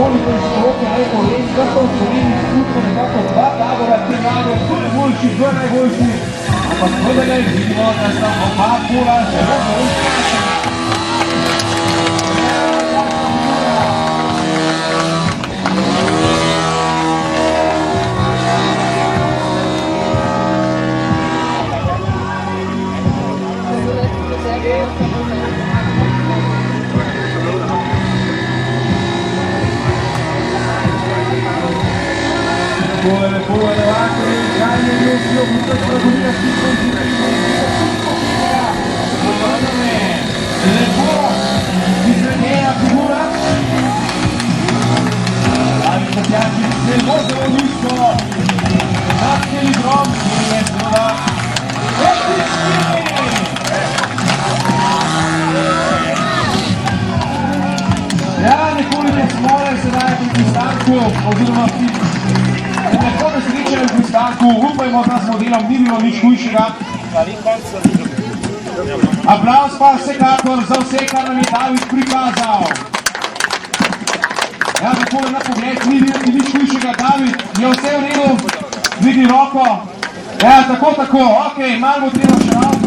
toliko in široko naj povem, da so v Sloveniji skupno nekako dva tabora, ki imajo najboljši, najboljši, ampak vendarle vidimo, da sta oba pola zelo izkušena. Lepo je levako in žalje ljubijo, kot pravilja si lepo izvedena figura. Ali Tatjači zelo zelo nizko. Nadkeli drom, ki je zelo ja, nekoliko smole sedaj pri pristanku, oziroma nekako da se reče v pristanku, upajmo, da smo delom ni bilo nič hujšega. Aplavz pa vsekakor za vse, kar nam je David prikazal. Ja, takole na pogled, ni videti nič hujšega. David, je vse v redu? Dvigni roko. Ja, tako, ok, malo bo treba še malo.